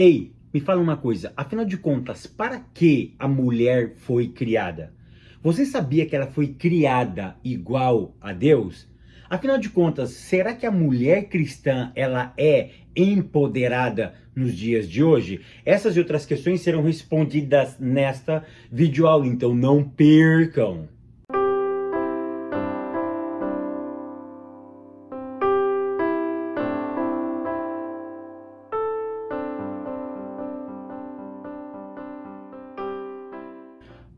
Ei, me fala uma coisa, afinal de contas, para que a mulher foi criada? Você sabia que ela foi criada igual a Deus? Afinal de contas, será que a mulher cristã, ela é empoderada nos dias de hoje? Essas e outras questões serão respondidas nesta videoaula, então não percam!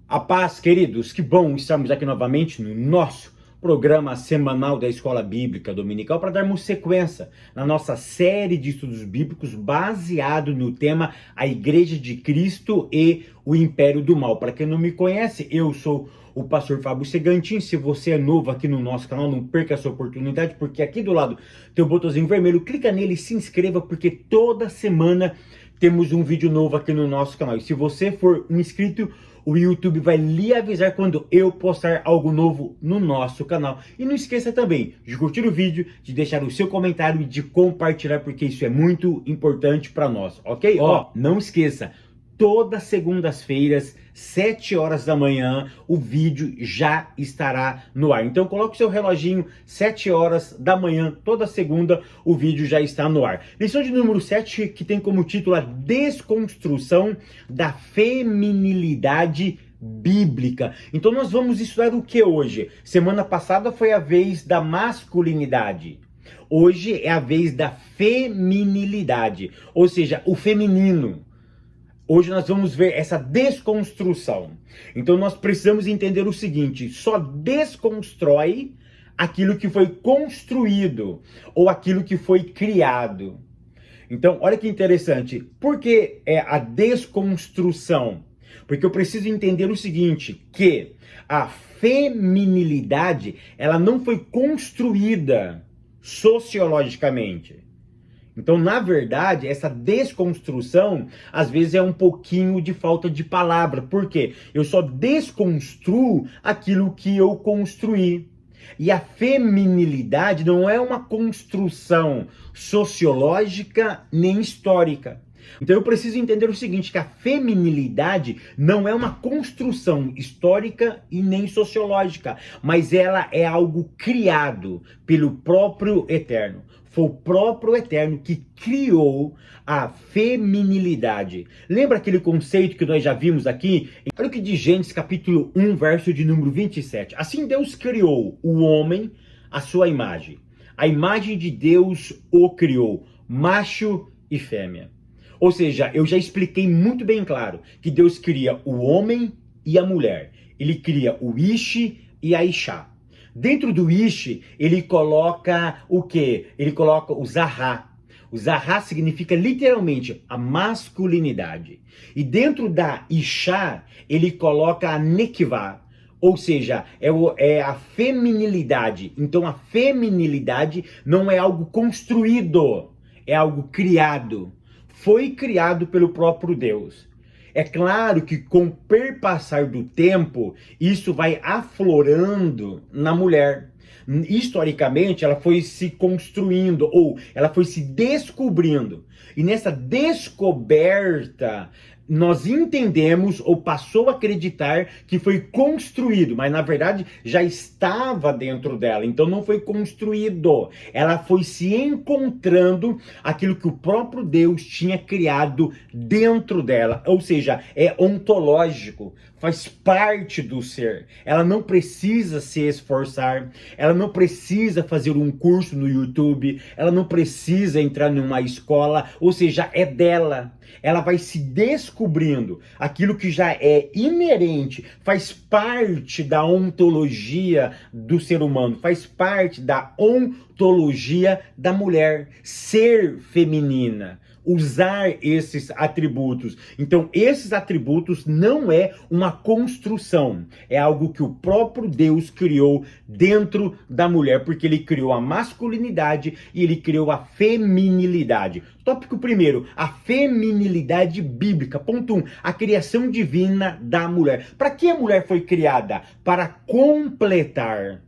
A paz, queridos, que bom estarmos aqui novamente no nosso programa semanal da Escola Bíblica Dominical para darmos sequência na nossa série de estudos bíblicos baseado no tema A Igreja de Cristo e o Império do Mal. Para quem não me conhece, eu sou o pastor Fábio Segantin. Se você é novo aqui no nosso canal, não perca essa oportunidade, porque aqui do lado tem o botãozinho vermelho, clica nele e se inscreva, porque toda semana temos um vídeo novo aqui no nosso canal. E se você for um inscrito, o YouTube vai lhe avisar quando eu postar algo novo no nosso canal. E não esqueça também de curtir o vídeo, de deixar o seu comentário e de compartilhar, porque isso é muito importante para nós, ok? Não esqueça, todas segundas-feiras, 7 horas da manhã, o vídeo já estará no ar. Então coloque o seu reloginho, 7 horas da manhã, toda segunda, o vídeo já está no ar. Lição de número 7, que tem como título a desconstrução da feminilidade bíblica. Então nós vamos estudar o que hoje? Semana passada foi a vez da masculinidade. Hoje é a vez da feminilidade, ou seja, o feminino. Hoje nós vamos ver essa desconstrução. Então nós precisamos entender o seguinte: só desconstrói aquilo que foi construído ou aquilo que foi criado. Então, olha que interessante. Por que é a desconstrução? Porque eu preciso entender o seguinte, que a feminilidade, ela não foi construída sociologicamente. Então, na verdade, essa desconstrução, às vezes, é um pouquinho de falta de palavra. Por quê? Eu só desconstruo aquilo que eu construí. E a feminilidade não é uma construção sociológica nem histórica. Então eu preciso entender o seguinte, que a feminilidade não é uma construção histórica e nem sociológica, mas ela é algo criado pelo próprio Eterno. Foi o próprio Eterno que criou a feminilidade. Lembra aquele conceito que nós já vimos aqui? Olha o que diz Gênesis capítulo 1, verso de número 27. Assim Deus criou o homem à sua imagem. A imagem de Deus o criou, macho e fêmea. Ou seja, eu já expliquei muito bem claro que Deus cria o homem e a mulher. Ele cria o Ish e a Ishá. Dentro do Ish, ele coloca o quê? Ele coloca o Zahá. O Zahá significa literalmente a masculinidade. E dentro da Ishá, ele coloca a Nekivá. Ou seja, é a feminilidade. Então a feminilidade não é algo construído, é algo criado. Foi criado pelo próprio Deus. É claro que com o perpassar do tempo, isso vai aflorando na mulher. Historicamente, ela foi se construindo, ou ela foi se descobrindo. E nessa descoberta, nós entendemos ou passou a acreditar que foi construído, mas na verdade já estava dentro dela, então não foi construído. Ela foi se encontrando aquilo que o próprio Deus tinha criado dentro dela, ou seja, é ontológico, faz parte do ser. Ela não precisa se esforçar, ela não precisa fazer um curso no YouTube, ela não precisa entrar numa escola, ou seja, é dela. Ela vai se descobrindo aquilo que já é inerente, faz parte da ontologia do ser humano, faz parte da ontologia da mulher, ser feminina, usar esses atributos. Então, esses atributos não é uma construção, é algo que o próprio Deus criou dentro da mulher, porque ele criou a masculinidade e ele criou a feminilidade. Tópico primeiro, a feminilidade bíblica. Ponto 1, a criação divina da mulher. Para que a mulher foi criada? Para completar.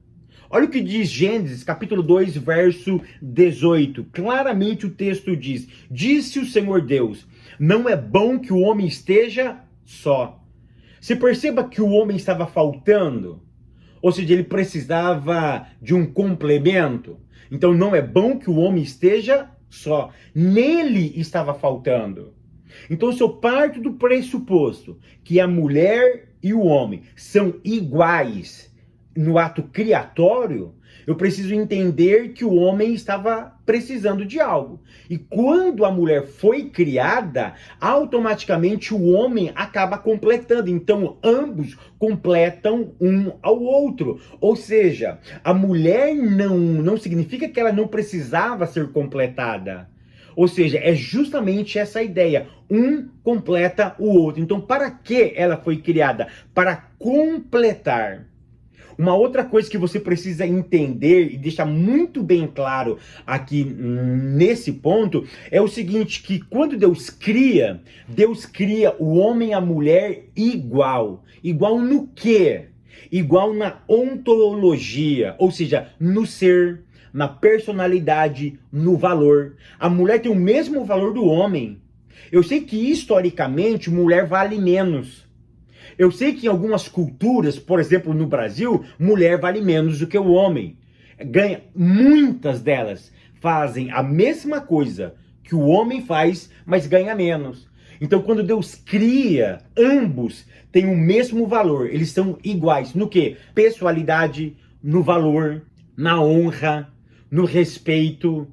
Olha o que diz Gênesis, capítulo 2, verso 18. Claramente o texto diz: disse o Senhor Deus, não é bom que o homem esteja só. Você perceba que o homem estava faltando, ou seja, ele precisava de um complemento. Então não é bom que o homem esteja só. Nele estava faltando. Então se eu parto do pressuposto que a mulher e o homem são iguais no ato criatório, eu preciso entender que o homem estava precisando de algo. E quando a mulher foi criada, automaticamente o homem acaba completando. Então, ambos completam um ao outro. Ou seja, a mulher não significa que ela não precisava ser completada. Ou seja, é justamente essa ideia. Um completa o outro. Então, para que ela foi criada? Para completar. Uma outra coisa que você precisa entender e deixar muito bem claro aqui nesse ponto é o seguinte, que quando Deus cria o homem e a mulher igual. Igual no quê? Igual na ontologia, ou seja, no ser, na personalidade, no valor. A mulher tem o mesmo valor do homem. Eu sei que historicamente mulher vale menos. Eu sei que em algumas culturas, por exemplo no Brasil, mulher vale menos do que o homem. Muitas delas fazem a mesma coisa que o homem faz, mas ganha menos. Então quando Deus cria, ambos têm o mesmo valor. Eles são iguais no quê? Pessoalidade, no valor, na honra, no respeito.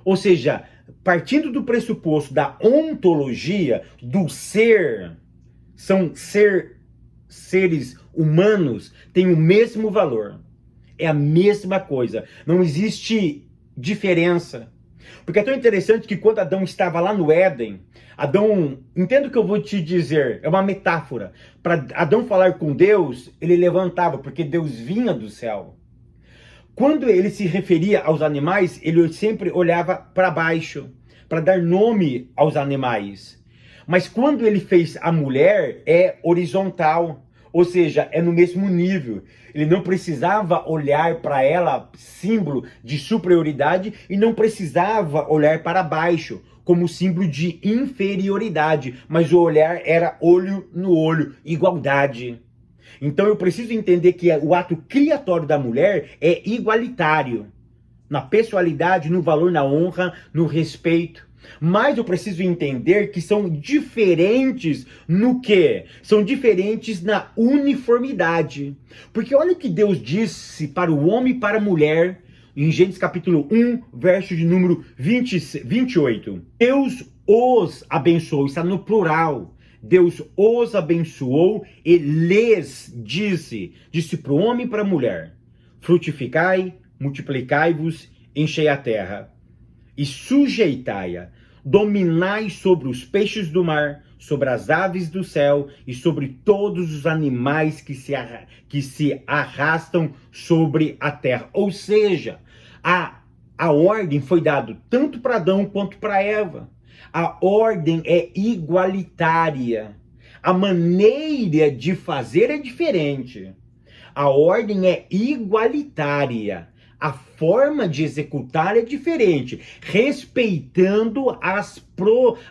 Ou seja, partindo do pressuposto da ontologia, do ser, são seres humanos, têm o mesmo valor. É a mesma coisa. Não existe diferença. Porque é tão interessante que quando Adão estava lá no Éden, Adão, entenda o que eu vou te dizer, é uma metáfora. Para Adão falar com Deus, ele levantava, porque Deus vinha do céu. Quando ele se referia aos animais, ele sempre olhava para baixo, para dar nome aos animais. Mas quando ele fez a mulher, é horizontal, ou seja, é no mesmo nível. Ele não precisava olhar para ela, símbolo de superioridade, e não precisava olhar para baixo, como símbolo de inferioridade. Mas o olhar era olho no olho, igualdade. Então eu preciso entender que o ato criatório da mulher é igualitário. Na pessoalidade, no valor, na honra, no respeito. Mas eu preciso entender que são diferentes no quê? São diferentes na uniformidade. Porque olha o que Deus disse para o homem e para a mulher, em Gênesis capítulo 1, verso de número 28. Deus os abençoou, está no plural. Deus os abençoou e lhes disse para o homem e para a mulher: frutificai, multiplicai-vos, enchei a terra e sujeitai-a, dominai sobre os peixes do mar, sobre as aves do céu e sobre todos os animais que se arrastam sobre a terra. Ou seja, a ordem foi dada tanto para Adão quanto para Eva. A ordem é igualitária. A maneira de fazer é diferente. A ordem é igualitária. A forma de executar é diferente, respeitando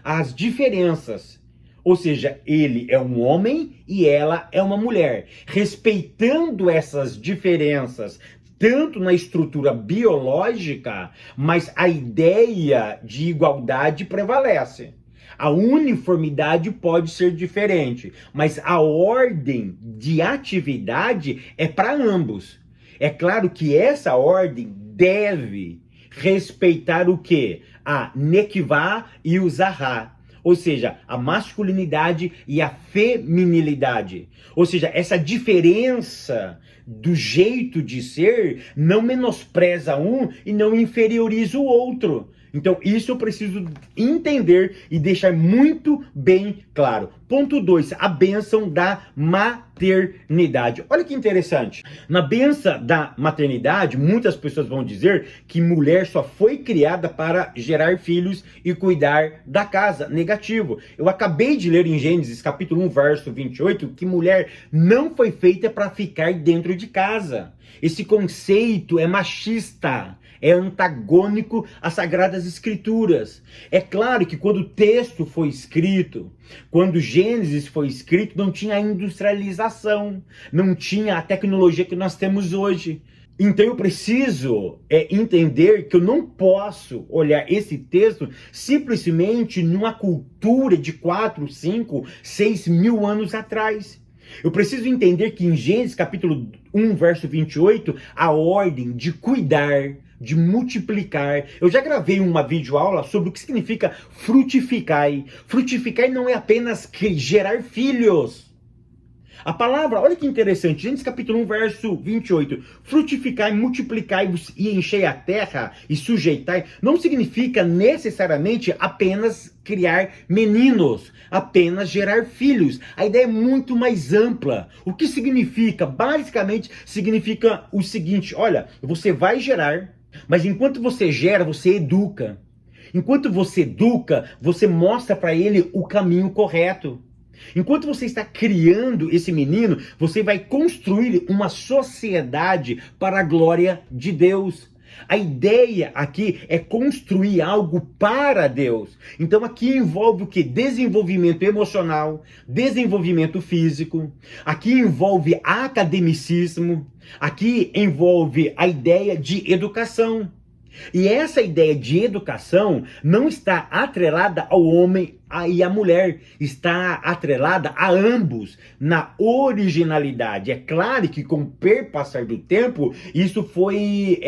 as diferenças. Ou seja, ele é um homem e ela é uma mulher. Respeitando essas diferenças, tanto na estrutura biológica, mas a ideia de igualdade prevalece. A uniformidade pode ser diferente, mas a ordem de atividade é para ambos. É claro que essa ordem deve respeitar o quê? A nekivá e o zahá. Ou seja, a masculinidade e a feminilidade. Ou seja, essa diferença do jeito de ser não menospreza um e não inferioriza o outro. Então, isso eu preciso entender e deixar muito bem claro. Ponto 2, a bênção da maternidade. Olha que interessante. Na bênção da maternidade, muitas pessoas vão dizer que mulher só foi criada para gerar filhos e cuidar da casa. Negativo. Eu acabei de ler em Gênesis capítulo 1, verso 28, que mulher não foi feita para ficar dentro de casa. Esse conceito é machista. É antagônico às Sagradas Escrituras. É claro que quando o texto foi escrito, quando Gênesis foi escrito, não tinha a industrialização, não tinha a tecnologia que nós temos hoje. Então eu preciso entender que eu não posso olhar esse texto simplesmente numa cultura de 4, 5, 6 mil anos atrás. Eu preciso entender que em Gênesis capítulo 1, verso 28, a ordem de cuidar, de multiplicar. Eu já gravei uma videoaula sobre o que significa frutificar. Frutificar não é apenas gerar filhos. A palavra, olha que interessante, Gênesis capítulo 1, verso 28, frutificai, multiplicai-vos e enchei a terra e sujeitai, não significa necessariamente apenas criar meninos, apenas gerar filhos. A ideia é muito mais ampla. O que significa? Basicamente, significa o seguinte, olha, você vai gerar, mas enquanto você gera, você educa. Enquanto você educa, você mostra para ele o caminho correto. Enquanto você está criando esse menino, você vai construir uma sociedade para a glória de Deus. A ideia aqui é construir algo para Deus. Então aqui envolve o que? Desenvolvimento emocional, desenvolvimento físico. Aqui envolve academicismo. Aqui envolve a ideia de educação. E essa ideia de educação não está atrelada ao homem e à mulher, está atrelada a ambos, na originalidade. É claro que com o passar do tempo, isso foi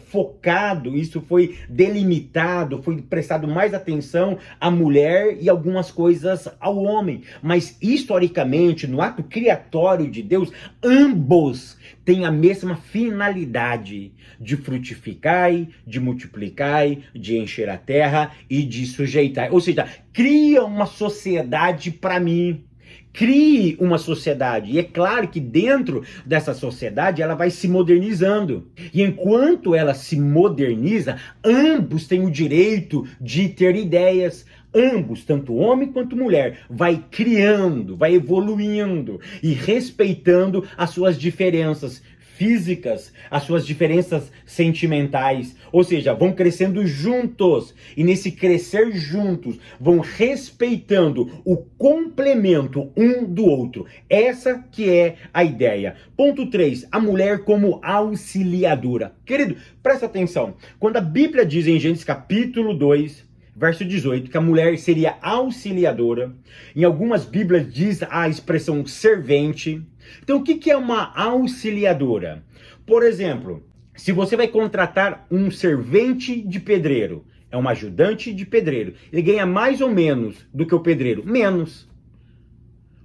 focado, isso foi delimitado, foi prestado mais atenção à mulher e algumas coisas ao homem. Mas historicamente, no ato criatório de Deus, ambos têm a mesma finalidade de frutificar, de multiplicar, de encher a terra e de sujeitar. Ou seja, cria uma sociedade para mim. Crie uma sociedade. E é claro que dentro dessa sociedade ela vai se modernizando. E enquanto ela se moderniza, ambos têm o direito de ter ideias. Ambos, tanto homem quanto mulher, vai criando, vai evoluindo e respeitando as suas diferenças físicas, as suas diferenças sentimentais, ou seja, vão crescendo juntos, e nesse crescer juntos, vão respeitando o complemento um do outro. Essa que é a ideia. Ponto 3, a mulher como auxiliadora. Querido, presta atenção, quando a Bíblia diz em Gênesis capítulo 2, verso 18, que a mulher seria auxiliadora, em algumas Bíblias diz a expressão servente. Então, o que é uma auxiliadora? Por exemplo, se você vai contratar um servente de pedreiro, é um ajudante de pedreiro, ele ganha mais ou menos do que o pedreiro? Menos.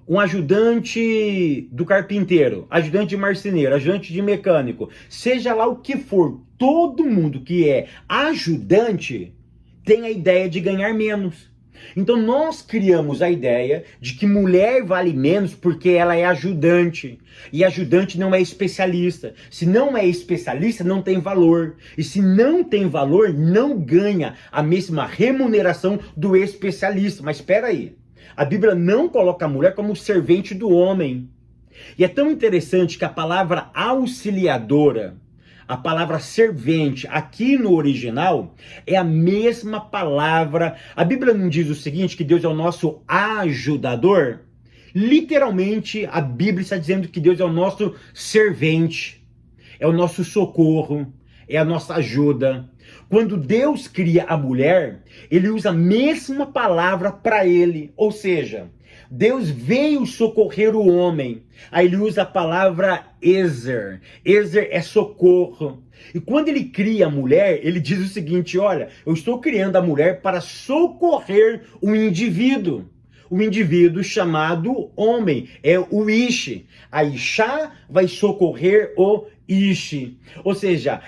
Um ajudante do carpinteiro, ajudante de marceneiro, ajudante de mecânico, seja lá o que for, todo mundo que é ajudante tem a ideia de ganhar menos. Então nós criamos a ideia de que mulher vale menos porque ela é ajudante. E ajudante não é especialista. Se não é especialista, não tem valor. E se não tem valor, não ganha a mesma remuneração do especialista. Mas espera aí, a Bíblia não coloca a mulher como servente do homem. E é tão interessante que a palavra auxiliadora, a palavra servente, aqui no original, é a mesma palavra. A Bíblia não diz o seguinte, que Deus é o nosso ajudador? Literalmente, a Bíblia está dizendo que Deus é o nosso servente, é o nosso socorro, é a nossa ajuda. Quando Deus cria a mulher, ele usa a mesma palavra para ele, ou seja, Deus veio socorrer o homem. Aí ele usa a palavra Ezer. Ezer é socorro. E quando ele cria a mulher, ele diz o seguinte, olha, eu estou criando a mulher para socorrer o indivíduo. O indivíduo chamado homem, é o Ish. A Ishá vai socorrer o ishi. Ou seja,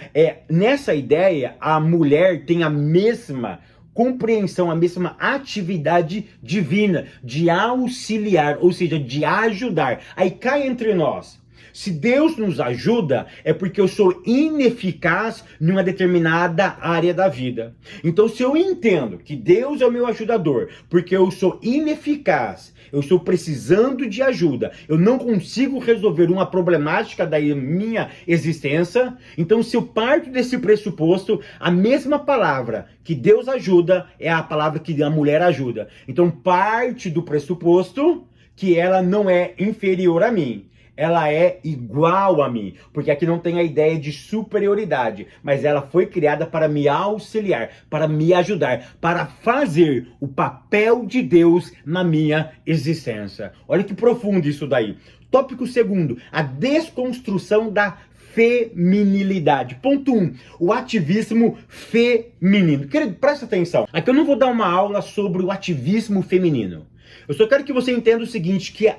nessa ideia, a mulher tem a mesma compreensão, a mesma atividade divina de auxiliar, ou seja, de ajudar. Aí cai entre nós. Se Deus nos ajuda, é porque eu sou ineficaz numa determinada área da vida. Então, se eu entendo que Deus é o meu ajudador, porque eu sou ineficaz, eu estou precisando de ajuda, eu não consigo resolver uma problemática da minha existência, então se eu parto desse pressuposto, a mesma palavra que Deus ajuda é a palavra que a mulher ajuda. Então, parte do pressuposto que ela não é inferior a mim. Ela é igual a mim, porque aqui não tem a ideia de superioridade, mas ela foi criada para me auxiliar, para me ajudar, para fazer o papel de Deus na minha existência. Olha que profundo isso daí. Tópico segundo, a desconstrução da feminilidade. Ponto 1, o ativismo feminino. Querido, presta atenção. Aqui eu não vou dar uma aula sobre o ativismo feminino. Eu só quero que você entenda o seguinte, que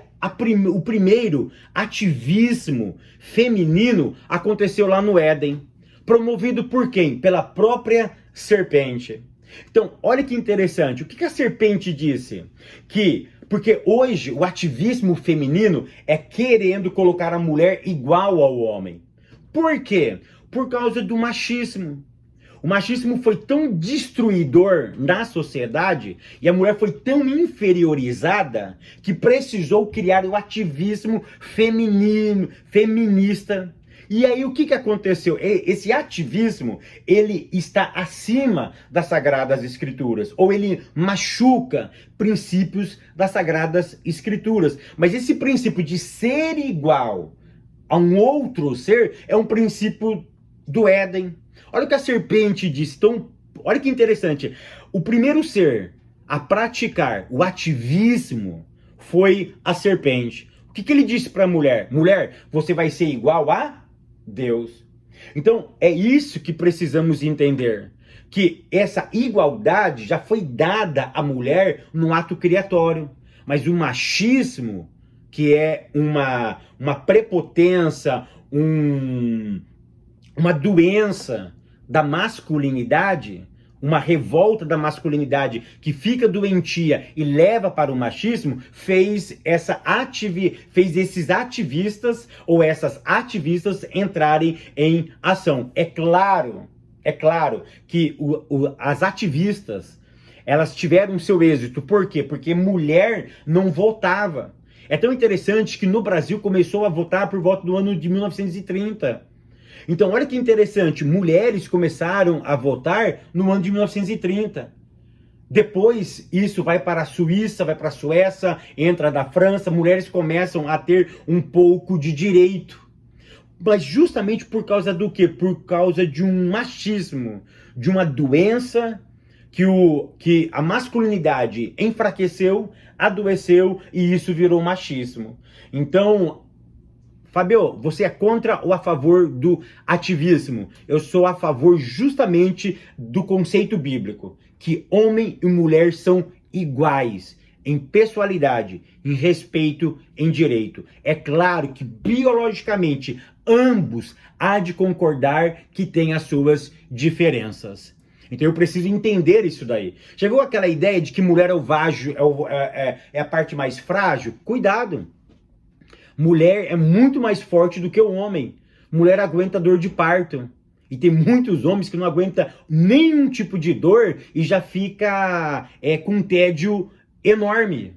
o primeiro ativismo feminino aconteceu lá no Éden. Promovido por quem? Pela própria serpente. Então, olha que interessante. O que a serpente disse? Porque hoje o ativismo feminino é querendo colocar a mulher igual ao homem. Por quê? Por causa do machismo. O machismo foi tão destruidor na sociedade e a mulher foi tão inferiorizada que precisou criar o ativismo feminino, feminista. E aí o que aconteceu? Esse ativismo, ele está acima das Sagradas Escrituras, ou ele machuca princípios das Sagradas Escrituras. Mas esse princípio de ser igual a um outro ser é um princípio do Éden. Olha o que a serpente disse. Então, olha que interessante. O primeiro ser a praticar o ativismo foi a serpente. O que ele disse para a mulher? Mulher, você vai ser igual a Deus. Então, é isso que precisamos entender. Que essa igualdade já foi dada à mulher no ato criatório. Mas o machismo, que é uma prepotência, uma doença da masculinidade, uma revolta da masculinidade que fica doentia e leva para o machismo, fez esses ativistas ou essas ativistas entrarem em ação. É claro que as ativistas, elas tiveram seu êxito. Por quê? Porque mulher não votava. É tão interessante que no Brasil começou a votar por volta do ano de 1930. Então, olha que interessante, mulheres começaram a votar no ano de 1930. Depois, isso vai para a Suíça, vai para a Suécia, entra da França, mulheres começam a ter um pouco de direito. Mas justamente por causa do quê? Por causa de um machismo, de uma doença que a masculinidade enfraqueceu, adoeceu e isso virou machismo. Então, Fabio, você é contra ou a favor do ativismo? Eu sou a favor justamente do conceito bíblico, que homem e mulher são iguais em pessoalidade, em respeito, em direito. É claro que biologicamente ambos há de concordar que têm as suas diferenças. Então eu preciso entender isso daí. Chegou aquela ideia de que mulher é a parte mais frágil? Cuidado! Mulher é muito mais forte do que o homem. Mulher aguenta dor de parto. E tem muitos homens que não aguentam nenhum tipo de dor e já fica com um tédio enorme.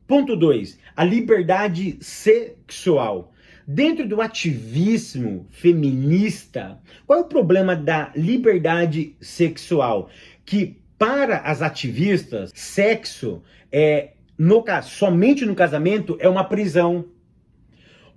Ponto 2. A liberdade sexual. Dentro do ativismo feminista, qual é o problema da liberdade sexual? Que para as ativistas, sexo somente no casamento é uma prisão.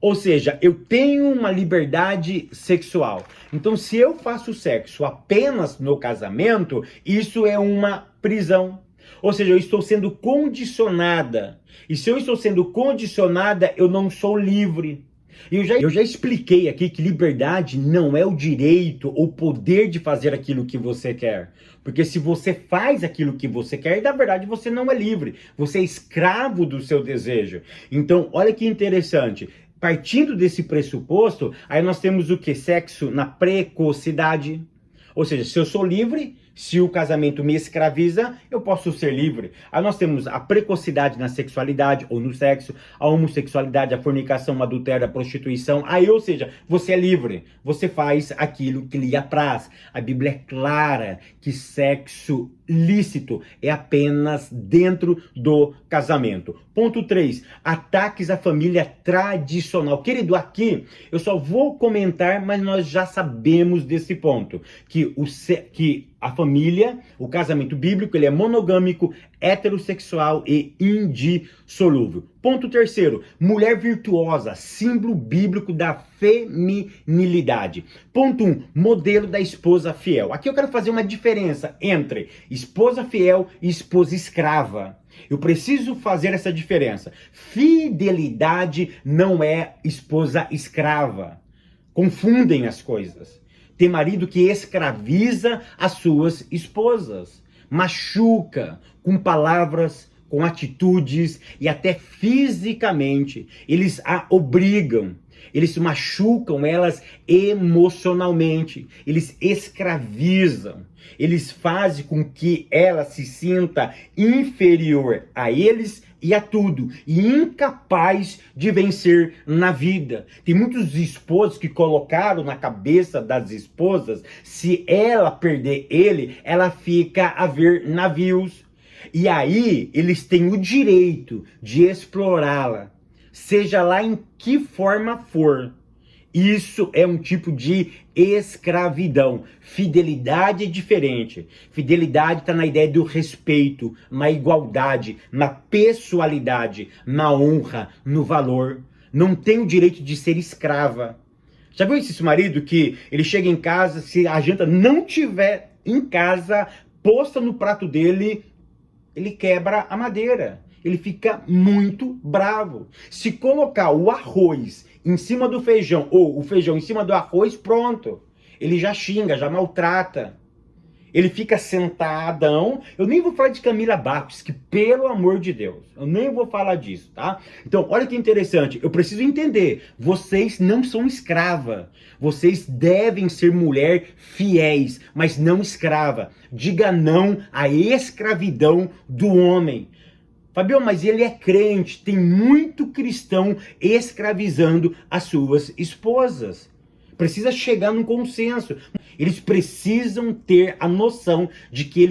Ou seja, eu tenho uma liberdade sexual. Então, se eu faço sexo apenas no casamento, isso é uma prisão. Ou seja, eu estou sendo condicionada. E se eu estou sendo condicionada, eu não sou livre. Eu já expliquei aqui que liberdade não é o direito ou poder de fazer aquilo que você quer. Porque se você faz aquilo que você quer, na verdade você não é livre. Você é escravo do seu desejo. Então, olha que interessante. Partindo desse pressuposto, aí nós temos o que? Sexo na precocidade. Ou seja, se eu sou livre, se o casamento me escraviza, eu posso ser livre. Aí nós temos a precocidade na sexualidade ou no sexo, a homossexualidade, a fornicação, o adultério, a prostituição. Aí, ou seja, você é livre. Você faz aquilo que lhe apraz. A Bíblia é clara que sexo lícito é apenas dentro do casamento. Ponto 3. Ataques à família tradicional. Querido, aqui eu só vou comentar, mas nós já sabemos desse ponto. Que a família, o casamento bíblico, ele é monogâmico, heterossexual e indissolúvel. Ponto 3. Mulher virtuosa, símbolo bíblico da feminilidade. Ponto 1. Modelo da esposa fiel. Aqui eu quero fazer uma diferença entre esposa fiel e esposa escrava. Eu preciso fazer essa diferença. Fidelidade não é esposa escrava. Confundem as coisas. Tem marido que escraviza as suas esposas, machuca com palavras, com atitudes e até fisicamente. Eles a obrigam, eles machucam elas emocionalmente, eles escravizam, eles fazem com que ela se sinta inferior a eles e a tudo, e incapaz de vencer na vida. Tem muitos esposos que colocaram na cabeça das esposas, se ela perder ele, ela fica a ver navios. E aí eles têm o direito de explorá-la, seja lá em que forma for. Isso é um tipo de escravidão. Fidelidade é diferente. Fidelidade está na ideia do respeito, na igualdade, na pessoalidade, na honra, no valor. Não tem o direito de ser escrava. Já viu esse marido que ele chega em casa, se a janta não tiver em casa, posta no prato dele, ele quebra a madeira. Ele fica muito bravo. Se colocar o arroz em cima do feijão, ou o feijão em cima do arroz, pronto. Ele já xinga, já maltrata. Ele fica sentadão. Eu nem vou falar de Camila Barros, que pelo amor de Deus, eu nem vou falar disso, tá? Então, olha que interessante. Eu preciso entender. Vocês não são escrava. Vocês devem ser mulher fiéis, mas não escrava. Diga não à escravidão do homem. Fabião, mas ele é crente, tem muito cristão escravizando as suas esposas. Precisa chegar num consenso. Eles precisam ter a noção de que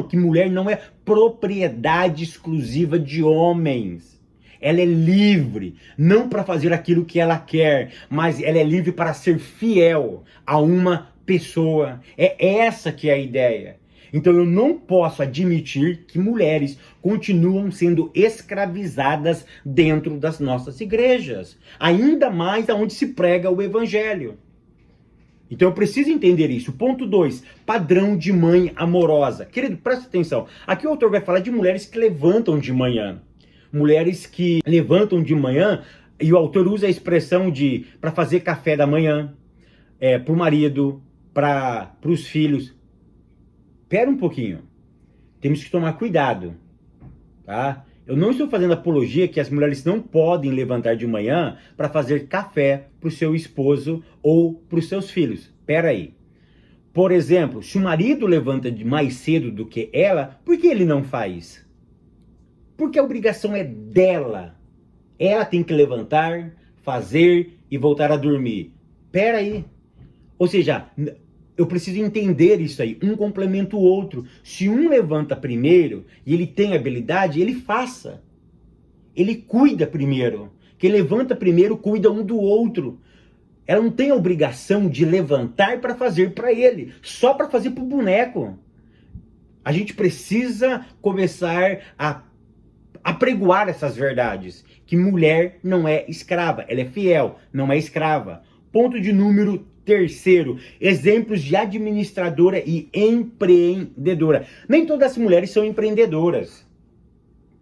que mulher não é propriedade exclusiva de homens. Ela é livre, não para fazer aquilo que ela quer, mas ela é livre para ser fiel a uma pessoa. É essa que é a ideia. Então eu não posso admitir que mulheres continuam sendo escravizadas dentro das nossas igrejas. Ainda mais aonde se prega o evangelho. Então eu preciso entender isso. Ponto 2, padrão de mãe amorosa. Querido, presta atenção. Aqui o autor vai falar de mulheres que levantam de manhã. Mulheres que levantam de manhã, e o autor usa a expressão de para fazer café da manhã, para o marido, para os filhos. Espera um pouquinho, temos que tomar cuidado, tá? Eu não estou fazendo apologia que as mulheres não podem levantar de manhã para fazer café para o seu esposo ou para os seus filhos. Espera aí. Por exemplo, se o marido levanta mais cedo do que ela, por que ele não faz? Porque a obrigação é dela. Ela tem que levantar, fazer e voltar a dormir. Espera aí. Ou seja, eu preciso entender isso aí, um complementa o outro. Se um levanta primeiro e ele tem habilidade, ele faça. Ele cuida primeiro. Quem levanta primeiro cuida um do outro. Ela não tem a obrigação de levantar para fazer para ele, só para fazer para o boneco. A gente precisa começar a apregoar essas verdades, que mulher não é escrava, ela é fiel, não é escrava. Ponto de número 3, exemplos de administradora e empreendedora. Nem todas as mulheres são empreendedoras.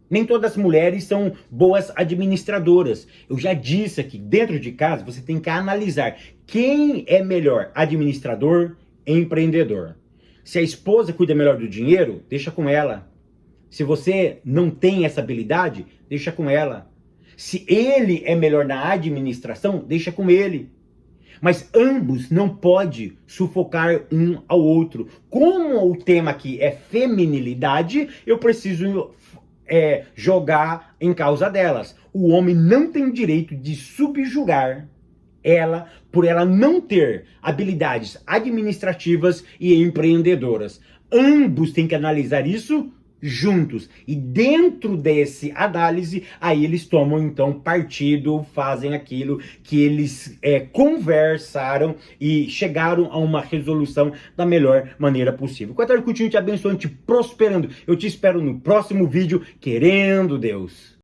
Nem todas as mulheres são boas administradoras. Eu já disse aqui, dentro de casa, você tem que analisar quem é melhor, administrador, empreendedor. Se a esposa cuida melhor do dinheiro, deixa com ela. Se você não tem essa habilidade, deixa com ela. Se ele é melhor na administração, deixa com ele. Mas ambos não podem sufocar um ao outro. Como o tema aqui é feminilidade, eu preciso jogar em causa delas. O homem não tem direito de subjugar ela por ela não ter habilidades administrativas e empreendedoras. Ambos têm que analisar isso juntos. E dentro desse análise, aí eles tomam então partido, fazem aquilo que eles conversaram e chegaram a uma resolução da melhor maneira possível. Que o Eterno continue te abençoando, te prosperando. Eu te espero no próximo vídeo, querendo Deus.